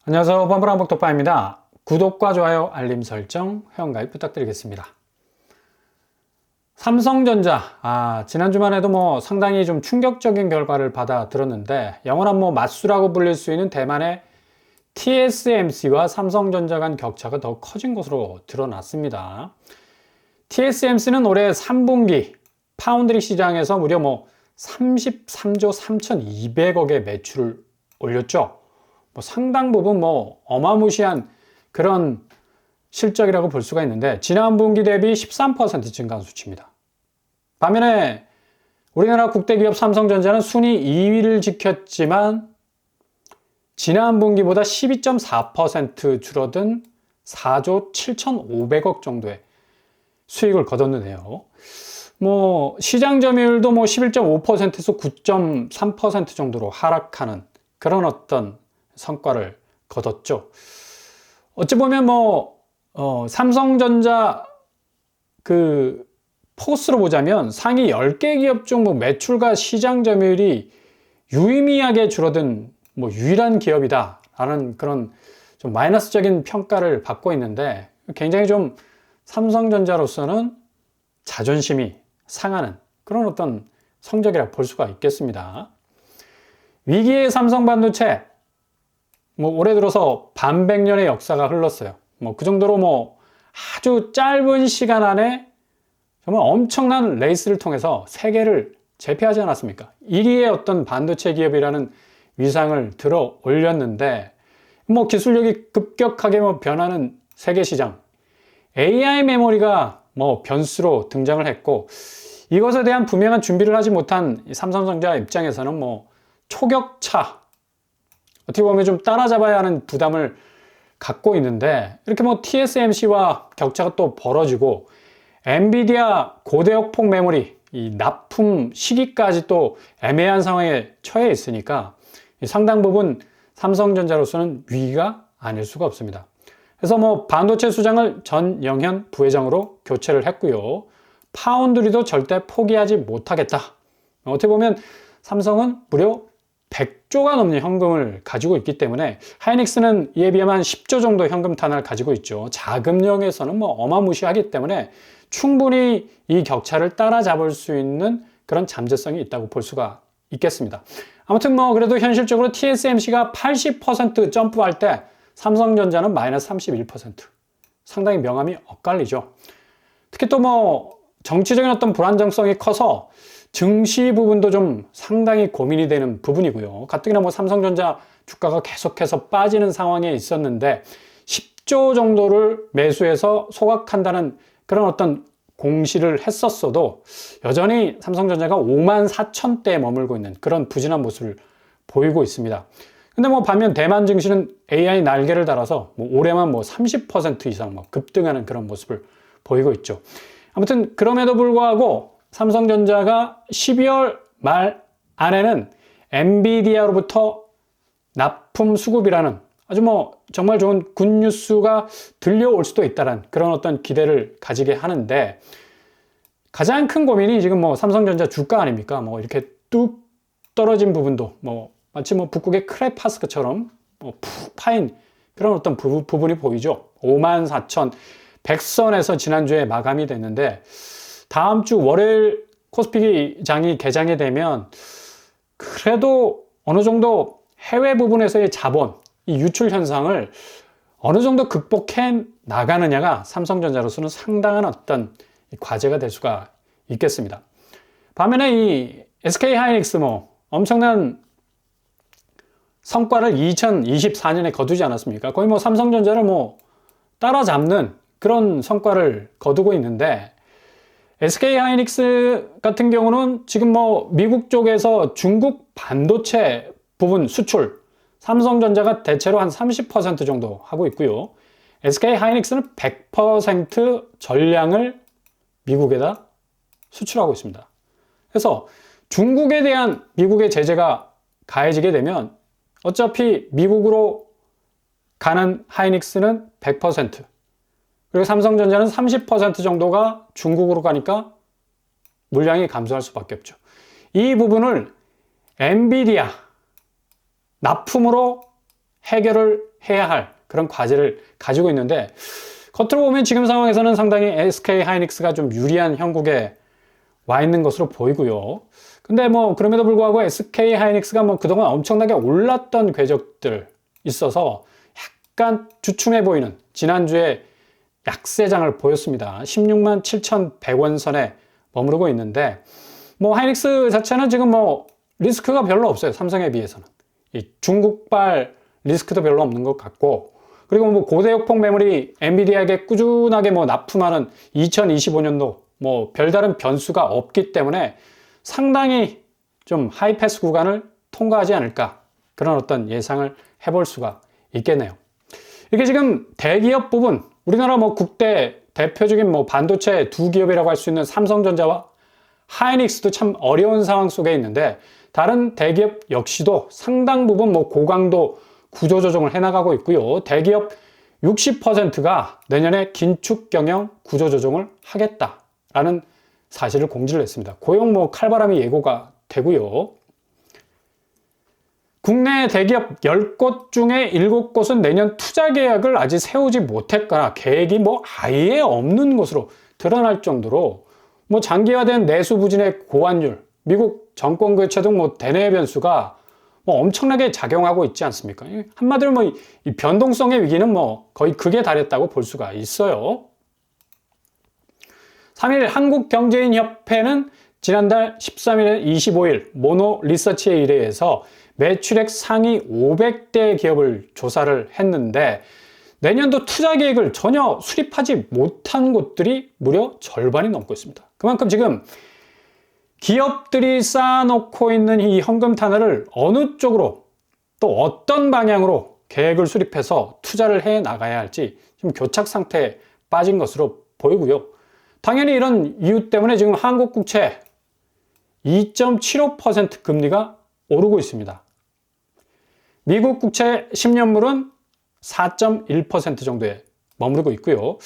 안녕하세요. 범블한복덕바입니다. 구독과 좋아요, 알림 설정, 회원가입 부탁드리겠습니다. 삼성전자, 지난 주만 해도 상당히 좀 충격적인 결과를 받아 들었는데, 영원한 맞수라고 불릴 수 있는 대만의 TSMC와 삼성전자 간 격차가 더 커진 것으로 드러났습니다. TSMC는 올해 3분기 파운드리 시장에서 무려 33조 3,200억의 매출을 올렸죠. 상당 부분 어마무시한 그런 실적이라고 볼 수가 있는데, 지난 분기 대비 13% 증가한 수치입니다. 반면에 우리나라 국대기업 삼성전자는 순위 2위를 지켰지만 지난 분기보다 12.4% 줄어든 4조 7,500억 정도의 수익을 거뒀는데요. 시장 점유율도 11.5%에서 9.3% 정도로 하락하는 그런 어떤 성과를 거뒀죠. 어찌 보면 삼성전자 포스로 보자면 상위 10개 기업 중 매출과 시장 점유율이 유의미하게 줄어든 유일한 기업이다라는 그런 좀 마이너스적인 평가를 받고 있는데, 굉장히 좀 삼성전자로서는 자존심이 상하는 그런 어떤 성적이라 볼 수가 있겠습니다. 위기의 삼성반도체, 올해 들어서 반백년의 역사가 흘렀어요. 그 정도로 아주 짧은 시간 안에 정말 엄청난 레이스를 통해서 세계를 제패하지 않았습니까? 1위의 어떤 반도체 기업이라는 위상을 들어 올렸는데, 기술력이 급격하게 변하는 세계 시장, AI 메모리가 변수로 등장을 했고, 이것에 대한 분명한 준비를 하지 못한 삼성전자 입장에서는 초격차, 어떻게 보면 좀 따라잡아야 하는 부담을 갖고 있는데, 이렇게 TSMC와 격차가 또 벌어지고, 엔비디아 고대역폭 메모리 이 납품 시기까지 또 애매한 상황에 처해 있으니까 상당 부분 삼성전자로서는 위기가 아닐 수가 없습니다. 그래서 반도체 수장을 전영현 부회장으로 교체를 했고요. 파운드리도 절대 포기하지 못하겠다. 어떻게 보면 삼성은 무려 100조가 넘는 현금을 가지고 있기 때문에, 하이닉스는 이에 비하면 10조 정도 현금탄을 가지고 있죠. 자금력에서는 어마무시하기 때문에 충분히 이 격차를 따라잡을 수 있는 그런 잠재성이 있다고 볼 수가 있겠습니다. 아무튼 그래도 현실적으로 TSMC가 80% 점프할 때 삼성전자는 마이너스 31%. 상당히 명암이 엇갈리죠. 특히 또 정치적인 어떤 불안정성이 커서 증시 부분도 좀 상당히 고민이 되는 부분이고요. 가뜩이나 삼성전자 주가가 계속해서 빠지는 상황에 있었는데 10조 정도를 매수해서 소각한다는 그런 어떤 공시를 했었어도 여전히 삼성전자가 54,000대에 머물고 있는 그런 부진한 모습을 보이고 있습니다. 근데 반면 대만 증시는 AI 날개를 달아서 올해만 30% 이상 급등하는 그런 모습을 보이고 있죠. 아무튼 그럼에도 불구하고 삼성전자가 12월 말 안에는 엔비디아로부터 납품 수급이라는 아주 정말 좋은 굿뉴스가 들려올 수도 있다는 그런 어떤 기대를 가지게 하는데, 가장 큰 고민이 지금 삼성전자 주가 아닙니까? 이렇게 뚝 떨어진 부분도 마치 북극의 크레파스처럼 푹 파인 그런 어떤 부분이 보이죠. 54,100선에서 지난주에 마감이 됐는데, 다음 주 월요일 코스피 장이 개장이 되면 그래도 어느 정도 해외 부분에서의 자본, 이 유출 현상을 어느 정도 극복해 나가느냐가 삼성전자로서는 상당한 어떤 과제가 될 수가 있겠습니다. 반면에 이 SK 하이닉스 엄청난 성과를 2024년에 거두지 않았습니까? 거의 삼성전자를 따라잡는 그런 성과를 거두고 있는데, SK 하이닉스 같은 경우는 지금 미국 쪽에서 중국 반도체 부분 수출, 삼성전자가 대체로 한 30% 정도 하고 있고요. SK 하이닉스는 100% 전량을 미국에다 수출하고 있습니다. 그래서 중국에 대한 미국의 제재가 가해지게 되면 어차피 미국으로 가는 하이닉스는 100%, 그리고 삼성전자는 30% 정도가 중국으로 가니까 물량이 감소할 수밖에 없죠. 이 부분을 엔비디아 납품으로 해결을 해야 할 그런 과제를 가지고 있는데, 겉으로 보면 지금 상황에서는 상당히 SK 하이닉스가 좀 유리한 형국에 와 있는 것으로 보이고요. 근데 뭐 그럼에도 불구하고 SK 하이닉스가 뭐 그동안 엄청나게 올랐던 궤적들 있어서 약간 주춤해 보이는 지난주에 약세장을 보였습니다. 16만 7,100원 선에 머무르고 있는데, 뭐 하이닉스 자체는 지금 뭐 리스크가 별로 없어요. 삼성에 비해서는. 이 중국발 리스크도 별로 없는 것 같고, 그리고 뭐 고대역폭 메모리 엔비디아에게 꾸준하게 뭐 납품하는 2025년도 뭐 별다른 변수가 없기 때문에 상당히 좀 하이패스 구간을 통과하지 않을까, 그런 어떤 예상을 해볼 수가 있겠네요. 이게 지금 대기업 부분, 우리나라 뭐 국대 대표적인 뭐 반도체 두 기업이라고 할 수 있는 삼성전자와 하이닉스도 참 어려운 상황 속에 있는데, 다른 대기업 역시도 상당 부분 뭐 고강도 구조 조정을 해나가고 있고요. 대기업 60%가 내년에 긴축 경영 구조 조정을 하겠다라는 사실을 공지를 했습니다. 고용 뭐 칼바람이 예고가 되고요. 국내 대기업 10곳 중에 7곳은 내년 투자 계약을 아직 세우지 못했거나 계획이 뭐 아예 없는 것으로 드러날 정도로 뭐 장기화된 내수 부진의 고환율, 미국 정권 교체 등 뭐 대내 변수가 뭐 엄청나게 작용하고 있지 않습니까? 한마디로 뭐 이 변동성의 위기는 뭐 거의 극에 달했다고 볼 수가 있어요. 3일 한국경제인협회는 지난달 13일, 25일 모노 리서치에 의뢰해서 매출액 상위 500대 기업을 조사를 했는데, 내년도 투자 계획을 전혀 수립하지 못한 곳들이 무려 절반이 넘고 있습니다. 그만큼 지금 기업들이 쌓아놓고 있는 이 현금 탄화를 어느 쪽으로 또 어떤 방향으로 계획을 수립해서 투자를 해 나가야 할지 지금 교착 상태에 빠진 것으로 보이고요. 당연히 이런 이유 때문에 지금 한국 국채 2.75% 금리가 오르고 있습니다. 미국 국채 10년물은 4.1% 정도에 머무르고 있고요.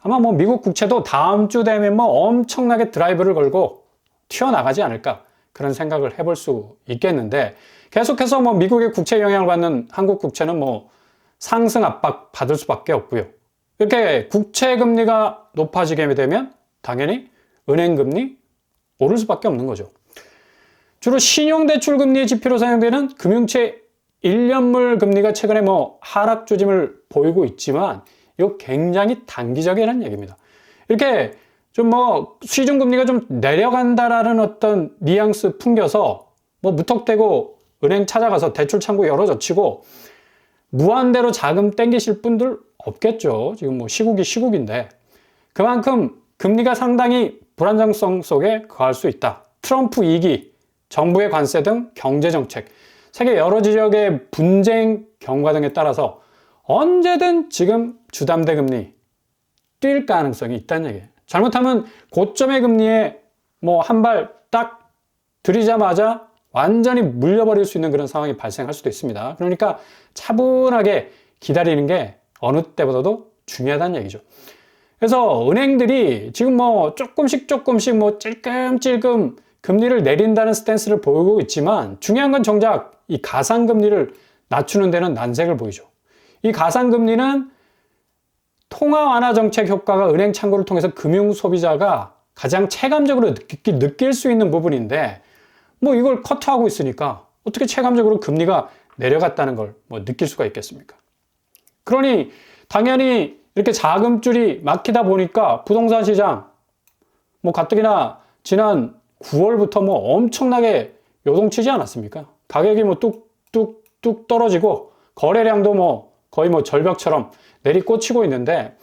아마 뭐 미국 국채도 다음 주 되면 뭐 엄청나게 드라이브를 걸고 튀어나가지 않을까, 그런 생각을 해볼 수 있겠는데, 계속해서 뭐 미국의 국채 영향을 받는 한국 국채는 뭐 상승 압박 받을 수밖에 없고요. 이렇게 국채 금리가 높아지게 되면 당연히 은행 금리 오를 수밖에 없는 거죠. 주로 신용대출 금리의 지표로 사용되는 금융채 1년물 금리가 최근에 뭐 하락 조짐을 보이고 있지만, 이거 굉장히 단기적이라는 얘기입니다. 이렇게 좀 뭐 시중금리가 좀 내려간다라는 어떤 뉘앙스 풍겨서 뭐 무턱대고 은행 찾아가서 대출 창구 열어젖히고 무한대로 자금 땡기실 분들 없겠죠. 지금 뭐 시국이 시국인데, 그만큼 금리가 상당히 불안정성 속에 거할 수 있다. 트럼프 2기, 정부의 관세 등 경제정책, 세계 여러 지역의 분쟁 경과 등에 따라서 언제든 지금 주담대 금리 뛸 가능성이 있다는 얘기예요. 잘못하면 고점의 금리에 뭐 한 발 딱 들이자마자 완전히 물려버릴 수 있는 그런 상황이 발생할 수도 있습니다. 그러니까 차분하게 기다리는 게 어느 때보다도 중요하다는 얘기죠. 그래서 은행들이 지금 뭐 조금씩 뭐 찔끔찔끔 금리를 내린다는 스탠스를 보이고 있지만, 중요한 건 정작 이 가상금리를 낮추는 데는 난색을 보이죠. 이 가상금리는 통화 완화 정책 효과가 은행 창구를 통해서 금융 소비자가 가장 체감적으로 느낄 수 있는 부분인데, 뭐 이걸 커트하고 있으니까 어떻게 체감적으로 금리가 내려갔다는 걸 뭐 느낄 수가 있겠습니까? 그러니 당연히 이렇게 자금줄이 막히다 보니까 부동산 시장 뭐 가뜩이나 지난 9월부터 뭐 엄청나게 요동치지 않았습니까? 가격이 뭐 뚝뚝뚝 떨어지고 거래량도 뭐 거의 뭐 절벽처럼 내리꽂히고 있는데,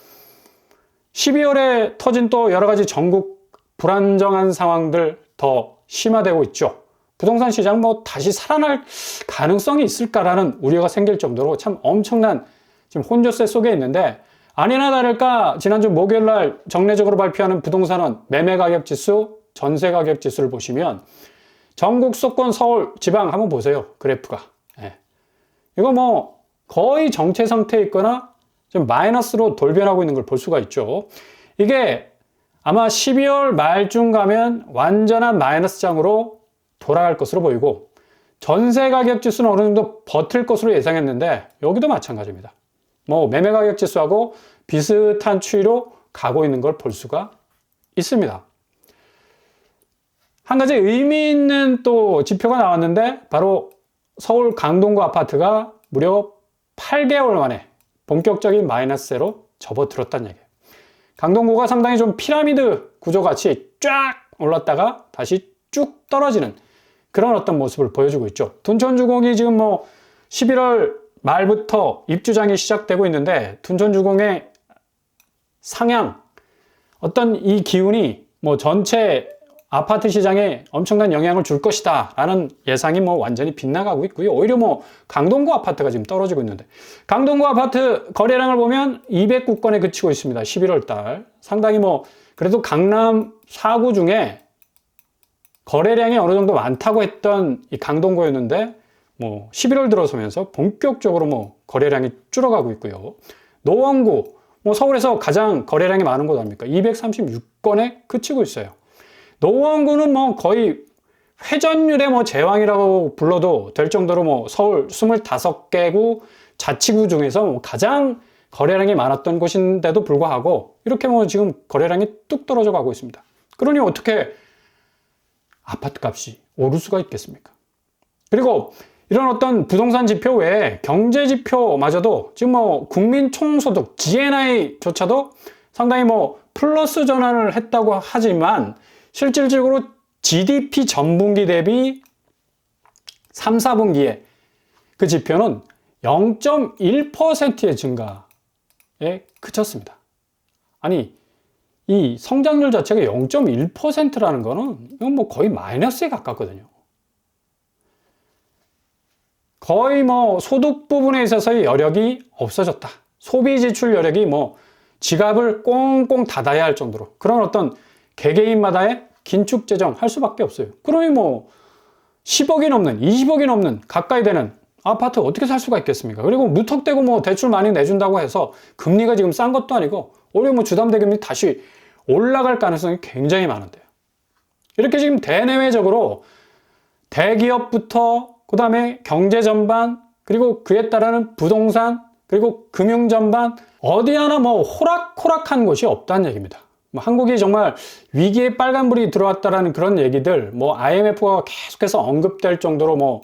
12월에 터진 또 여러 가지 전국 불안정한 상황들 더 심화되고 있죠. 부동산 시장 뭐 다시 살아날 가능성이 있을까라는 우려가 생길 정도로 참 엄청난 지금 혼조세 속에 있는데, 아니나 다를까 지난주 목요일 날 정례적으로 발표하는 부동산원 매매 가격 지수, 전세 가격 지수를 보시면 전국 수도권 서울 지방 한번 보세요. 그래프가. 예. 이거 뭐 거의 정체 상태에 있거나 좀 마이너스로 돌변하고 있는 걸 볼 수가 있죠. 이게 아마 12월 말쯤 가면 완전한 마이너스 장으로 돌아갈 것으로 보이고, 전세 가격 지수는 어느 정도 버틸 것으로 예상했는데 여기도 마찬가지입니다. 뭐 매매 가격 지수하고 비슷한 추이로 가고 있는 걸 볼 수가 있습니다. 한 가지 의미 있는 또 지표가 나왔는데 바로 서울 강동구 아파트가 무려 8개월 만에 본격적인 마이너스세로 접어들었다는 얘기예요. 강동구가 상당히 좀 피라미드 구조같이 쫙 올랐다가 다시 쭉 떨어지는 그런 어떤 모습을 보여주고 있죠. 둔촌주공이 지금 뭐 11월 말부터 입주장이 시작되고 있는데 둔촌주공의 상향, 어떤 이 기운이 뭐 전체 아파트 시장에 엄청난 영향을 줄 것이다 라는 예상이 뭐 완전히 빗나가고 있고요. 오히려 뭐 강동구 아파트가 지금 떨어지고 있는데, 강동구 아파트 거래량을 보면 209건에 그치고 있습니다. 11월 달. 상당히 뭐 그래도 강남 4구 중에 거래량이 어느 정도 많다고 했던 이 강동구였는데 뭐 11월 들어서면서 본격적으로 뭐 거래량이 줄어가고 있고요. 노원구, 뭐 서울에서 가장 거래량이 많은 곳 아닙니까? 236건에 그치고 있어요. 노원구는 뭐 거의 회전율의 뭐 제왕이라고 불러도 될 정도로 뭐 서울 25개구 자치구 중에서 뭐 가장 거래량이 많았던 곳인데도 불구하고 이렇게 뭐 지금 거래량이 뚝 떨어져 가고 있습니다. 그러니 어떻게 아파트 값이 오를 수가 있겠습니까? 그리고 이런 어떤 부동산 지표 외에 경제 지표마저도 지금 뭐 국민 총소득 GNI조차도 상당히 뭐 플러스 전환을 했다고 하지만 실질적으로 GDP 전분기 대비 3, 4분기에 그 지표는 0.1%의 증가에 그쳤습니다. 아니, 이 성장률 자체가 0.1%라는 거는 이건 뭐 거의 마이너스에 가깝거든요. 거의 뭐 소득 부분에 있어서의 여력이 없어졌다. 소비 지출 여력이 뭐 지갑을 꽁꽁 닫아야 할 정도로 그런 어떤 개개인마다의 긴축 재정 할 수밖에 없어요. 그러니 뭐 10억이 넘는 20억이 넘는 가까이 되는 아파트 어떻게 살 수가 있겠습니까? 그리고 무턱대고 뭐 대출 많이 내준다고 해서 금리가 지금 싼 것도 아니고 오히려 뭐 주담대금리 다시 올라갈 가능성이 굉장히 많은데요. 이렇게 지금 대내외적으로 대기업부터 그 다음에 경제 전반 그리고 그에 따르는 부동산 그리고 금융 전반 어디 하나 뭐 호락호락한 곳이 없다는 얘기입니다. 뭐 한국이 정말 위기에 빨간불이 들어왔다라는 그런 얘기들, 뭐 IMF가 계속해서 언급될 정도로 뭐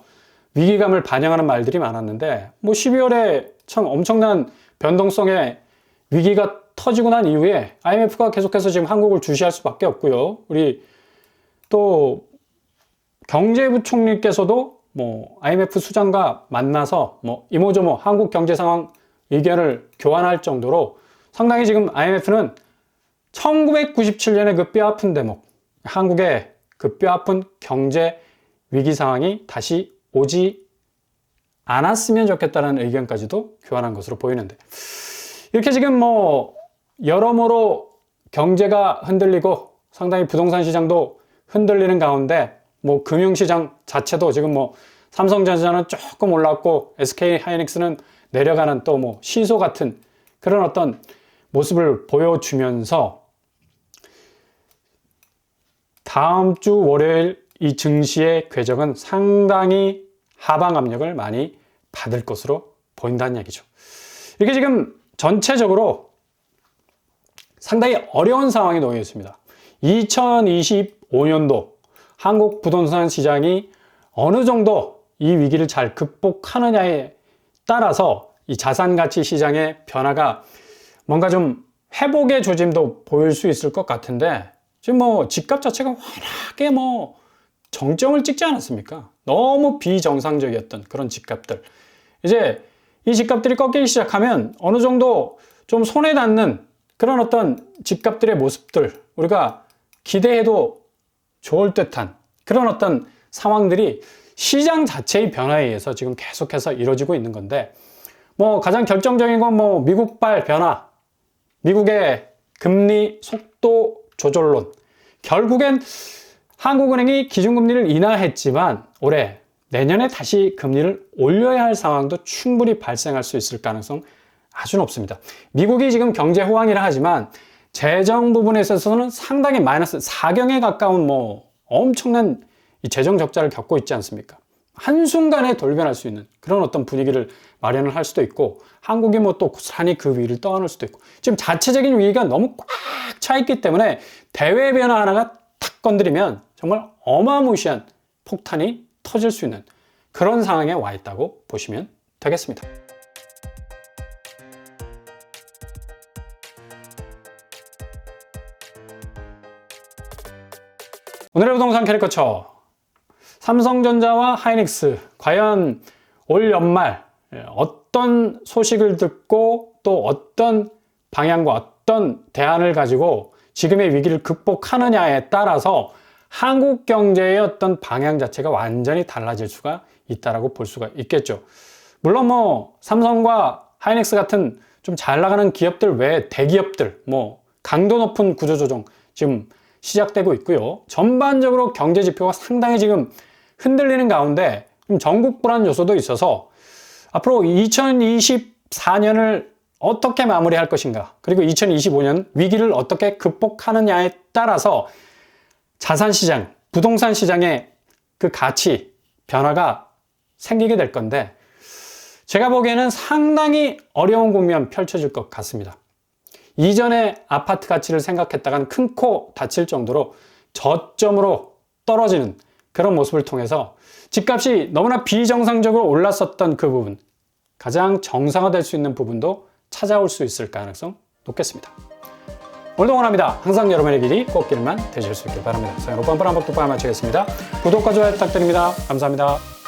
위기감을 반영하는 말들이 많았는데, 뭐 12월에 참 엄청난 변동성의 위기가 터지고 난 이후에 IMF가 계속해서 지금 한국을 주시할 수밖에 없고요. 우리 또 경제부총리께서도 뭐 IMF 수장과 만나서 뭐 이모저모 한국 경제 상황 의견을 교환할 정도로 상당히 지금 IMF는 1997년에 그 뼈아픈 대목, 한국의 그 뼈아픈 경제 위기 상황이 다시 오지 않았으면 좋겠다는 의견까지도 교환한 것으로 보이는데, 이렇게 지금 뭐 여러모로 경제가 흔들리고 상당히 부동산 시장도 흔들리는 가운데 뭐 금융시장 자체도 지금 뭐 삼성전자는 조금 올랐고 SK하이닉스는 내려가는 또 뭐 시소 같은 그런 어떤 모습을 보여주면서 다음 주 월요일 이 증시의 궤적은 상당히 하방 압력을 많이 받을 것으로 보인다는 얘기죠. 이렇게 지금 전체적으로 상당히 어려운 상황이 놓여 있습니다. 2025년도 한국 부동산 시장이 어느 정도 이 위기를 잘 극복하느냐에 따라서 이 자산 가치 시장의 변화가 뭔가 좀 회복의 조짐도 보일 수 있을 것 같은데, 지금 뭐 집값 자체가 워낙에 뭐 정점을 찍지 않았습니까? 너무 비정상적이었던 그런 집값들. 이제 이 집값들이 꺾이기 시작하면 어느 정도 좀 손에 닿는 그런 어떤 집값들의 모습들, 우리가 기대해도 좋을 듯한 그런 어떤 상황들이 시장 자체의 변화에 의해서 지금 계속해서 이루어지고 있는 건데, 뭐 가장 결정적인 건 뭐 미국발 변화, 미국의 금리 속도 조절론. 결국엔 한국은행이 기준금리를 인하했지만 올해 내년에 다시 금리를 올려야 할 상황도 충분히 발생할 수 있을 가능성 아주 높습니다. 미국이 지금 경제 호황이라 하지만 재정 부분에 있어서는 상당히 마이너스 4경에 가까운 뭐 엄청난 이 재정 적자를 겪고 있지 않습니까? 한순간에 돌변할 수 있는 그런 어떤 분위기를 마련을 할 수도 있고, 한국이 뭐 또 고스란히 그 위를 떠안을 수도 있고, 지금 자체적인 위기가 너무 꽉 차 있기 때문에 대외 변화 하나가 탁 건드리면 정말 어마무시한 폭탄이 터질 수 있는 그런 상황에 와 있다고 보시면 되겠습니다. 오늘의 부동산 캐릭터처, 삼성전자와 하이닉스 과연 올 연말 어떤 소식을 듣고 또 어떤 방향과 어떤 대안을 가지고 지금의 위기를 극복하느냐에 따라서 한국 경제의 어떤 방향 자체가 완전히 달라질 수가 있다라고 볼 수가 있겠죠. 물론 뭐 삼성과 하이닉스 같은 좀 잘 나가는 기업들 외에 대기업들 뭐 강도 높은 구조조정 지금 시작되고 있고요. 전반적으로 경제 지표가 상당히 지금 흔들리는 가운데 좀 전국 불안 요소도 있어서 앞으로 2024년을 어떻게 마무리할 것인가, 그리고 2025년 위기를 어떻게 극복하느냐에 따라서 자산 시장, 부동산 시장의 그 가치 변화가 생기게 될 건데, 제가 보기에는 상당히 어려운 국면 펼쳐질 것 같습니다. 이전에 아파트 가치를 생각했다간 큰 코 다칠 정도로 저점으로 떨어지는 그런 모습을 통해서 집값이 너무나 비정상적으로 올랐었던 그 부분, 가장 정상화될 수 있는 부분도 찾아올 수 있을 가능성 높겠습니다. 오늘도 원합니다. 항상 여러분의 길이 꽃길만 되실 수 있길 바랍니다. 자, 오늘 뻔뻔한 복독방 마치겠습니다. 구독과 좋아요 부탁드립니다. 감사합니다.